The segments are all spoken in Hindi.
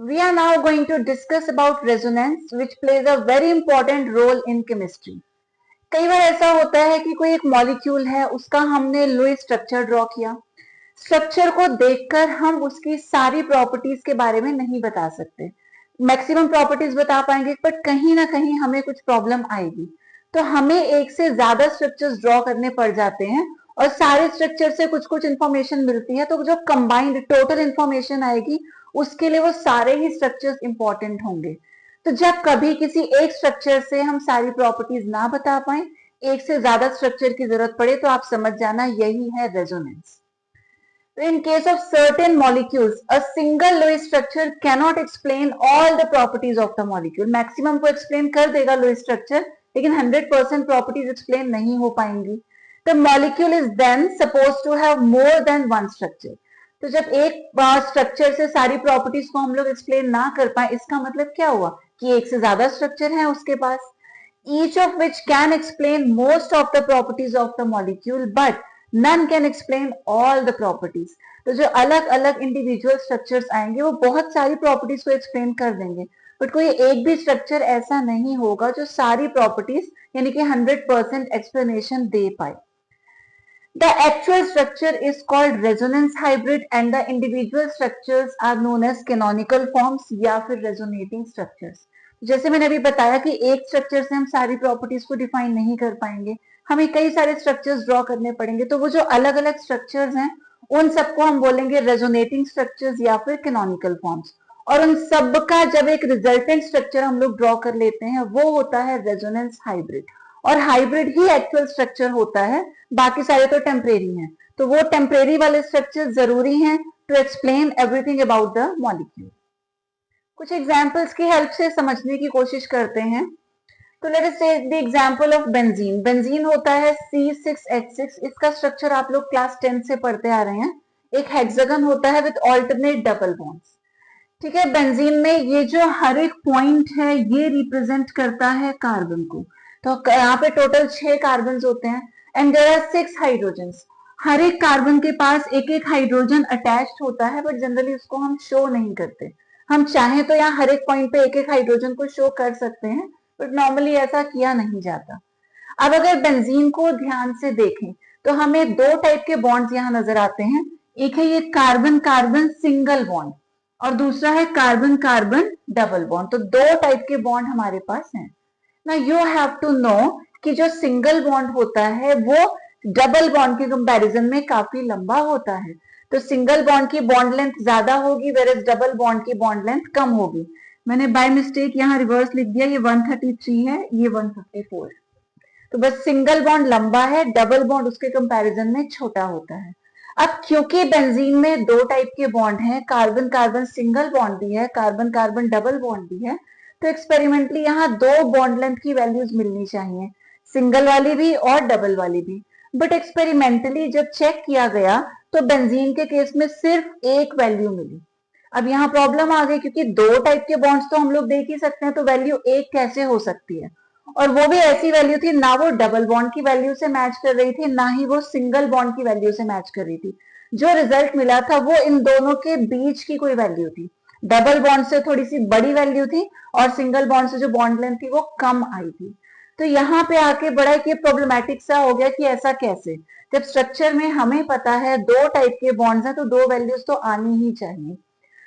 We are now going to discuss about resonance, which plays a very important role in chemistry. कई बार ऐसा होता है कि कोई एक मॉलिक्यूल है, उसका हमने लुईस स्ट्रक्चर ड्रॉ किया। स्ट्रक्चर को देखकर हम उसकी सारी प्रॉपर्टीज के बारे में नहीं बता सकते। मैक्सिमम प्रॉपर्टीज बता पाएंगे, बट कहीं ना कहीं हमें कुछ प्रॉब्लम आएगी। तो हमें एक से ज्यादा स्ट्रक्चर्स ड्रॉ करने पड़ जाते हैं और सारे स्ट्रक्चर से कुछ कुछ इंफॉर्मेशन मिलती है, तो जो कंबाइंड टोटल इंफॉर्मेशन आएगी उसके लिए वो सारे ही स्ट्रक्चर्स इंपॉर्टेंट होंगे। तो जब कभी किसी एक स्ट्रक्चर से हम सारी प्रॉपर्टीज ना बता पाए, एक से ज्यादा स्ट्रक्चर की जरूरत पड़े, तो आप समझ जाना यही है resonance. In case of certain molecules, a single Lewis structure cannot explain all the properties of the molecule. Maximum को explain कर देगा Lewis structure, लेकिन 100% properties explain नहीं हो पाएंगी। The molecule is then supposed to have more than one structure. तो जब एक स्ट्रक्चर से सारी प्रॉपर्टीज को हम लोग एक्सप्लेन ना कर पाए, इसका मतलब क्या हुआ कि एक से ज्यादा स्ट्रक्चर है उसके पास, each of which can explain most of the properties of the molecule, but none can explain all the properties. तो जो अलग अलग इंडिविजुअल स्ट्रक्चर्स आएंगे वो बहुत सारी प्रॉपर्टीज को एक्सप्लेन कर देंगे, बट कोई एक भी स्ट्रक्चर ऐसा नहीं होगा जो सारी प्रॉपर्टीज यानी कि 100% एक्सप्लेनेशन दे पाए। The actual structure is called resonance hybrid and the individual structures are known as canonical forms या फिर resonating structures. जैसे मैंने अभी बताया कि एक स्ट्रक्चर से हम सारी प्रॉपर्टीज को डिफाइन नहीं कर पाएंगे, हमें कई सारे स्ट्रक्चर्स ड्रॉ करने पड़ेंगे, तो वो जो अलग अलग स्ट्रक्चर्स हैं उन सबको हम बोलेंगे रेजोनेटिंग स्ट्रक्चर्स या फिर कैनोनिकल फॉर्म्स। और उन सब का जब एक रिजल्टेंट स्ट्रक्चर हम लोग ड्रॉ कर लेते हैं वो होता है रेजोनेंस हाइब्रिड। और हाइब्रिड ही एक्चुअल स्ट्रक्चर होता है, बाकी सारे तो टेम्परेरी हैं। तो वो टेम्परेरी वाले स्ट्रक्चर जरूरी हैं to explain everything about the molecule. कुछ एग्जांपल्स की हेल्प से समझने की कोशिश करते हैं। तो let us take the example of benzene. Benzene होता है C6H6। इसका स्ट्रक्चर आप लोग क्लास 10 से पढ़ते आ रहे हैं। एक हेक्सागन होता है विद ऑल्टरनेट डबल बॉन्ड्स। ठीक है, बेंजीन में ये जो हर एक पॉइंट है ये रिप्रेजेंट करता है कार्बन को। तो यहाँ पे टोटल 6 कार्बन होते हैं एंड देयर आर 6 हाइड्रोजन्स। हर एक कार्बन के पास एक एक हाइड्रोजन अटैच्ड होता है, बट जनरली उसको हम शो नहीं करते। हम चाहें तो यहाँ हर एक पॉइंट पे एक एक हाइड्रोजन को शो कर सकते हैं, बट नॉर्मली ऐसा किया नहीं जाता। अब अगर बेंजीन को ध्यान से देखें तो हमें दो टाइप के बॉन्ड्स यहाँ नजर आते हैं। एक है ये कार्बन कार्बन सिंगल बॉन्ड और दूसरा है कार्बन कार्बन डबल बॉन्ड। तो दो टाइप के बॉन्ड हमारे पास हैं। ना यू हैव टू नो कि जो सिंगल बॉन्ड होता है वो डबल बॉन्ड के कंपैरिजन में काफी लंबा होता है। तो सिंगल बॉन्ड की बॉन्ड लेंथ ज्यादा होगी, वेरएज डबल बॉन्ड की बॉन्ड लेंथ कम होगी। मैंने बाय मिस्टेक यहाँ रिवर्स लिख दिया, ये 133 है, ये 154 है। तो बस सिंगल बॉन्ड लंबा है, डबल बॉन्ड उसके कंपैरिजन में छोटा होता है। अब क्योंकि बेंजीन में दो टाइप के बॉन्ड हैं, कार्बन कार्बन सिंगल बॉन्ड भी है, कार्बन कार्बन डबल बॉन्ड भी है, तो एक्सपेरिमेंटली यहाँ दो बॉन्ड लेंथ की वैल्यूज मिलनी चाहिए, सिंगल वाली भी और डबल वाली भी। बट एक्सपेरिमेंटली जब चेक किया गया तो बेंजीन के केस में सिर्फ एक वैल्यू मिली। अब यहाँ प्रॉब्लम आ गई, क्योंकि दो टाइप के बॉन्ड्स तो हम लोग देख ही सकते हैं, तो वैल्यू एक कैसे हो सकती है। और वो भी ऐसी वैल्यू थी, ना वो डबल बॉन्ड की वैल्यू से मैच कर रही थी, ना ही वो सिंगल बॉन्ड की वैल्यू से मैच कर रही थी। जो रिजल्ट मिला था वो इन दोनों के बीच की कोई वैल्यू थी। डबल बॉन्ड से थोड़ी सी बड़ी वैल्यू थी और सिंगल बॉन्ड से जो बॉन्ड लेंथ थी वो कम आई थी। तो यहाँ पे आके बड़ा एक प्रॉब्लमैटिक सा हो गया कि ऐसा कैसे, जब स्ट्रक्चर में हमें पता है दो टाइप के बॉन्ड्स हैं तो दो वैल्यूज तो आनी ही चाहिए।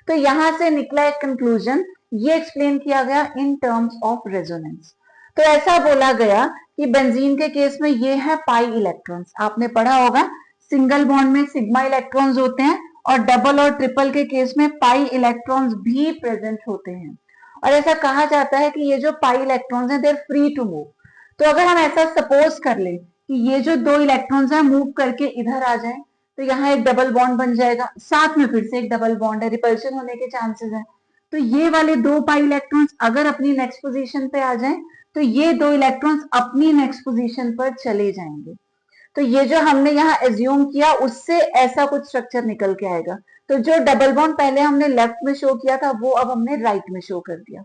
तो यहां से निकला एक कंक्लूजन, ये एक्सप्लेन किया गया इन टर्म्स ऑफ रेजोनेंस। तो ऐसा बोला गया कि बेंजीन के केस में ये है पाई इलेक्ट्रॉन्स। आपने पढ़ा होगा सिंगल बॉन्ड में सिग्मा इलेक्ट्रॉन्स होते हैं और डबल और ट्रिपल के केस में पाई इलेक्ट्रॉन्स भी प्रेजेंट होते हैं। और ऐसा कहा जाता है कि ये जो पाई इलेक्ट्रॉन्स हैं, they are free to move. तो अगर हम ऐसा सपोज कर ले कि ये जो दो इलेक्ट्रॉन्स हैं मूव करके इधर आ जाए, तो यहाँ एक डबल बॉन्ड बन जाएगा, साथ में फिर से एक डबल बॉन्ड है, रिपल्शन होने के चांसेस है। तो ये वाले दो पाई इलेक्ट्रॉन्स अगर अपनी नेक्स्ट पोजीशन पे आ जाएं, तो ये दो इलेक्ट्रॉन्स अपनी नेक्स्ट पोजीशन पर चले जाएंगे। तो ये जो हमने यहाँ एज्यूम किया उससे ऐसा कुछ स्ट्रक्चर निकल के आएगा। तो जो डबल बॉन्ड पहले हमने लेफ्ट में शो किया था वो अब हमने राइट में शो कर दिया।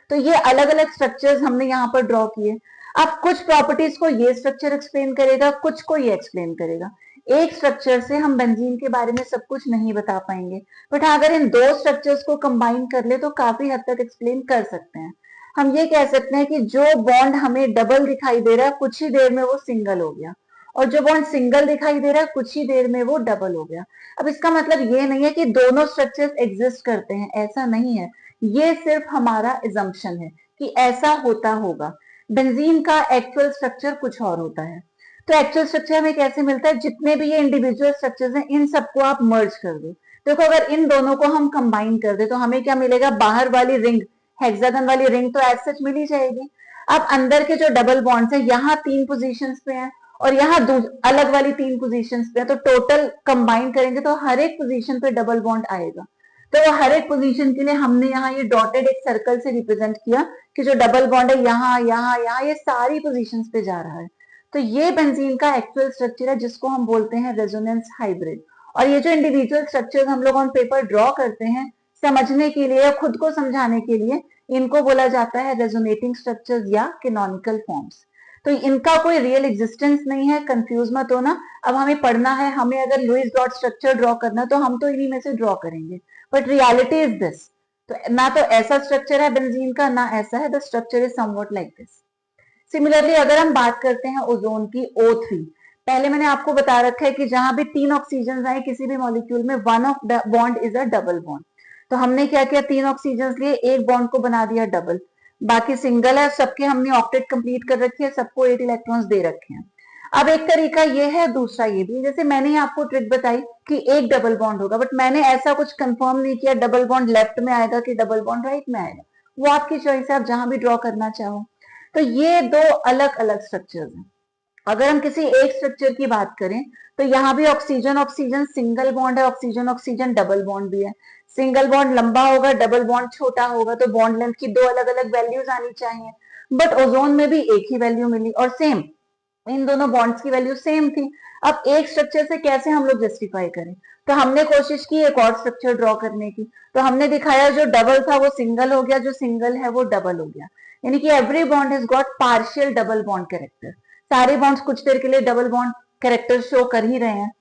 तो ये अलग अलग स्ट्रक्चर्स हमने यहाँ पर ड्रॉ किए। अब कुछ प्रॉपर्टीज को ये स्ट्रक्चर एक्सप्लेन करेगा, कुछ को ये एक्सप्लेन करेगा। एक स्ट्रक्चर से हम बेंजीन के बारे में सब कुछ नहीं बता पाएंगे, बट अगर इन दो स्ट्रक्चर्स को कंबाइन कर ले तो काफी हद तक एक्सप्लेन कर सकते हैं। हम ये कह सकते हैं कि जो बॉन्ड हमें डबल दिखाई दे रहा है कुछ ही देर में वो सिंगल हो गया, और जो बॉन्ड सिंगल दिखाई दे रहा है कुछ ही देर में वो डबल हो गया। अब इसका मतलब ये नहीं है कि दोनों स्ट्रक्चर्स एग्जिस्ट करते हैं, ऐसा नहीं है, ये सिर्फ हमारा एजम्पशन है कि ऐसा होता होगा। बेंजीन का एक्चुअल स्ट्रक्चर कुछ और होता है। तो एक्चुअल स्ट्रक्चर हमें कैसे मिलता है, जितने भी ये इंडिविजुअल स्ट्रक्चर्स हैं इन सबको आप मर्ज कर दो। देखो अगर इन दोनों को हम कंबाइन कर दे तो हमें क्या मिलेगा, बाहर वाली रिंग, हेक्सागन वाली रिंग तो एज सच मिल ही जाएगी। अब अंदर के जो डबल बॉन्ड्स है यहाँ 3 पोजीशंस पे हैं और यहाँ अलग वाली 3 पोजीशंस पे है, तो टोटल कंबाइन करेंगे तो हर एक पोजीशन पे डबल बॉन्ड आएगा। तो वो हर एक पोजीशन के लिए हमने यहाँ ये डॉटेड एक सर्कल से रिप्रेजेंट किया कि जो डबल बॉन्ड है यहाँ यहाँ यहाँ ये सारी पोजीशंस पे जा रहा है। तो ये बेंजीन का एक्चुअल स्ट्रक्चर है जिसको हम बोलते हैं रेजोनेंस हाइब्रिड। और ये जो इंडिविजुअल स्ट्रक्चर्स हम लोग ऑन पेपर ड्रॉ करते हैं समझने के लिए या खुद को समझाने के लिए, इनको बोला जाता है रेजोनेटिंग स्ट्रक्चर्स या कैनोनिकल फॉर्म्स। तो इनका कोई रियल एग्जिस्टेंस नहीं है, कंफ्यूज मत होना। अब हमें पढ़ना है, हमें अगर लुईस डॉट स्ट्रक्चर ड्रॉ करना तो हम तो इन्हीं में से ड्रॉ करेंगे, बट रियलिटी इज दिस। तो ना तो ऐसा स्ट्रक्चर है बेंजीन का, ना ऐसा है। The structure is somewhat like this. Similarly अगर हम बात करते हैं ओजोन की O3, पहले मैंने आपको बता रखा है कि जहां भी 3 ऑक्सीजन आए किसी भी मॉलिक्यूल में, one of bond is a double bond. तो हमने क्या किया, 3 ऑक्सीजन लिए, एक बॉन्ड को बना दिया डबल, बाकी सिंगल है, सबके हमने ऑक्टेट कंप्लीट कर रखी है, सबको 8 इलेक्ट्रॉन्स दे रखे हैं। अब एक तरीका ये है, दूसरा ये भी, जैसे मैंने आपको ट्रिक बताई कि एक डबल बॉन्ड होगा, बट मैंने ऐसा कुछ कंफर्म नहीं किया डबल बॉन्ड लेफ्ट में आएगा कि डबल बॉन्ड राइट में आएगा, वो आपकी चॉइस है, आप जहां भी ड्रॉ करना चाहो। तो ये दो अलग अलग स्ट्रक्चर्स हैं। अगर हम किसी एक स्ट्रक्चर की बात करें तो यहाँ भी ऑक्सीजन ऑक्सीजन सिंगल बॉन्ड है, ऑक्सीजन ऑक्सीजन डबल बॉन्ड भी है। सिंगल बॉन्ड लंबा होगा, डबल बॉन्ड छोटा होगा, तो बॉन्ड लेंथ की दो अलग अलग वैल्यूज आनी चाहिए। बट ओजोन में भी एक ही वैल्यू मिली और सेम, इन दोनों बॉन्ड्स की वैल्यू सेम थी। अब एक स्ट्रक्चर से कैसे हम लोग जस्टिफाई करें, तो हमने कोशिश की एक और स्ट्रक्चर ड्रॉ करने की। तो हमने दिखाया जो डबल था वो सिंगल हो गया, जो सिंगल है वो डबल हो गया, यानी कि every bond has got partial double bond character. सारे बॉन्ड्स कुछ देर के लिए डबल बॉन्ड कैरेक्टर शो कर ही रहे हैं।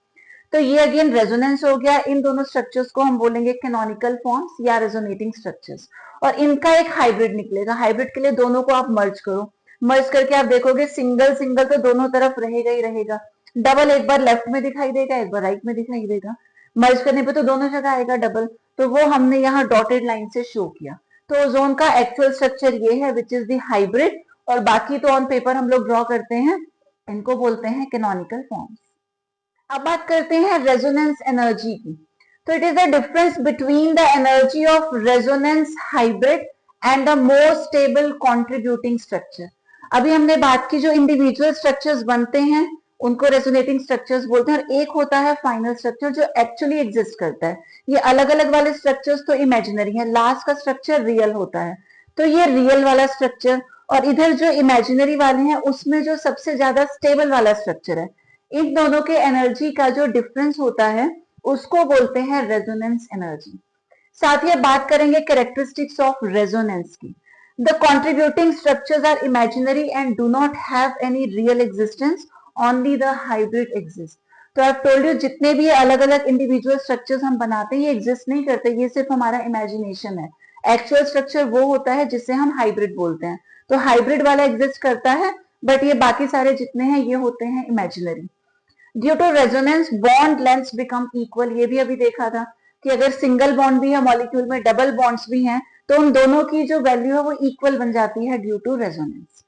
तो ये अगेन रेजोनेंस हो गया। इन दोनों स्ट्रक्चर्स को हम बोलेंगे कैनोनिकल फॉर्म्स या रेजोनेटिंग स्ट्रक्चर्स, और इनका एक हाइब्रिड निकलेगा। हाइब्रिड के लिए दोनों को आप मर्ज करो, मर्ज करके आप देखोगे सिंगल सिंगल तो दोनों तरफ रहेगा ही रहेगा, डबल एक बार लेफ्ट में दिखाई देगा, एक बार राइट में दिखाई देगा, मर्ज करने पे तो दोनों जगह आएगा डबल। तो वो हमने यहाँ डॉटेड लाइन से शो किया। तो ओजोन का एक्चुअल स्ट्रक्चर ये है विच इज द हाइब्रिड, और बाकी तो ऑन पेपर हम लोग ड्रॉ करते हैं, इनको बोलते हैं कैनोनिकल फॉर्म्स। अब बात करते हैं रेजोनेंस एनर्जी की। तो it is the difference between the energy of resonance hybrid and the more stable contributing structure. अभी हमने बात की जो इंडिविजुअल स्ट्रक्चर्स बनते हैं उनको रेजोनेटिंग स्ट्रक्चर्स बोलते हैं, और एक होता है फाइनल स्ट्रक्चर जो एक्चुअली एग्जिस्ट करता है। ये अलग अलग वाले स्ट्रक्चर्स तो इमेजिनरी है, लास्ट का स्ट्रक्चर रियल होता है। तो ये रियल वाला स्ट्रक्चर, और इधर जो इमेजिनरी वाले हैं उसमें जो सबसे ज्यादा स्टेबल वाला स्ट्रक्चर है, इन दोनों के एनर्जी का जो डिफरेंस होता है उसको बोलते हैं रेजोनेंस एनर्जी। साथ ही बात करेंगे कैरेक्टरिस्टिक्स ऑफ रेजोनेंस की। The contributing structures are imaginary and do not have any real existence, only the hybrid exist. तो आई टोल्ड यू जितने भी अलग अलग इंडिविजुअल स्ट्रक्चर्स हम बनाते हैं ये एग्जिस्ट नहीं करते, ये सिर्फ हमारा इमेजिनेशन है। एक्चुअल स्ट्रक्चर वो होता है जिसे हम हाइब्रिड बोलते हैं। तो हाइब्रिड वाला एग्जिस्ट करता है, बट ये बाकी सारे जितने हैं ये होते हैं imaginary. Due to resonance bond lengths become equal, ये भी अभी देखा था कि अगर सिंगल बॉन्ड भी है मॉलिक्यूल में, डबल बॉन्ड्स भी हैं, तो उन दोनों की जो वैल्यू है वो इक्वल बन जाती है due to resonance.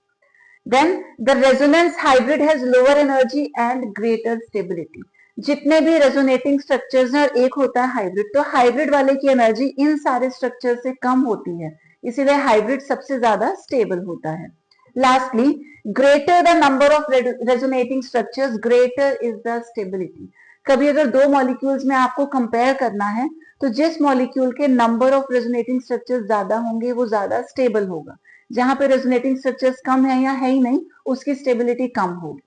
Then the resonance hybrid has lower energy and greater stability. जितने भी रेजोनेटिंग स्ट्रक्चर्स हैं और एक होता है हाइब्रिड, तो हाइब्रिड वाले की एनर्जी इन सारे स्ट्रक्चर से कम होती है, इसीलिए हाइब्रिड सबसे ज्यादा स्टेबल होता है। Lastly, greater the number of resonating structures, greater is the stability. कभी अगर दो मॉलिक्यूल्स में आपको कंपेयर करना है तो जिस मॉलिक्यूल के नंबर ऑफ रेजोनेटिंग स्ट्रक्चर्स ज्यादा होंगे वो ज्यादा स्टेबल होगा, जहां पे रेजोनेटिंग स्ट्रक्चर्स कम है या है ही नहीं उसकी स्टेबिलिटी कम होगी।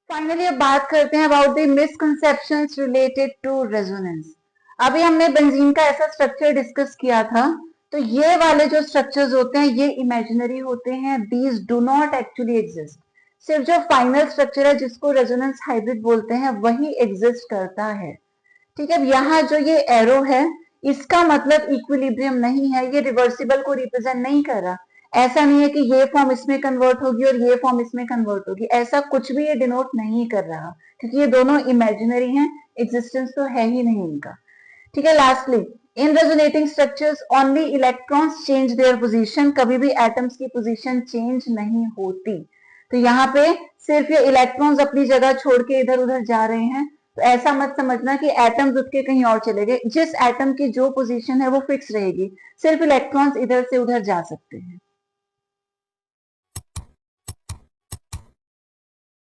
फाइनली अब बात करते हैं about the misconceptions related to resonance. अभी हमने बेंजीन का ऐसा स्ट्रक्चर डिस्कस किया था, तो ये वाले जो स्ट्रक्चर्स होते हैं ये इमेजिनरी होते हैं, these do not actually exist. सिर्फ जो फाइनल स्ट्रक्चर है जिसको रेजोनेंस हाइब्रिड बोलते हैं वही एग्जिस्ट करता है। ठीक है, अब यहाँ जो ये एरो है इसका मतलब इक्विलिब्रियम नहीं है, ये रिवर्सिबल को रिप्रेजेंट नहीं कर रहा। ऐसा नहीं है कि ये फॉर्म इसमें कन्वर्ट होगी और ये फॉर्म इसमें कन्वर्ट होगी, ऐसा कुछ भी ये डिनोट नहीं कर रहा, क्योंकि ये दोनों इमेजिनरी हैं, एग्जिस्टेंस तो है ही नहीं इनका। ठीक है, lastly in resonating structures only electrons change their position, कभी भी एटम्स की पोजीशन चेंज नहीं होती। तो यहाँ पे सिर्फ ये इलेक्ट्रॉन्स अपनी जगह छोड़ के इधर उधर जा रहे हैं, तो ऐसा मत समझना कि एटम्स उठ के कहीं और चले गए। जिस एटम की जो पोजीशन है वो फिक्स रहेगी, सिर्फ इलेक्ट्रॉन्स इधर से उधर जा सकते हैं।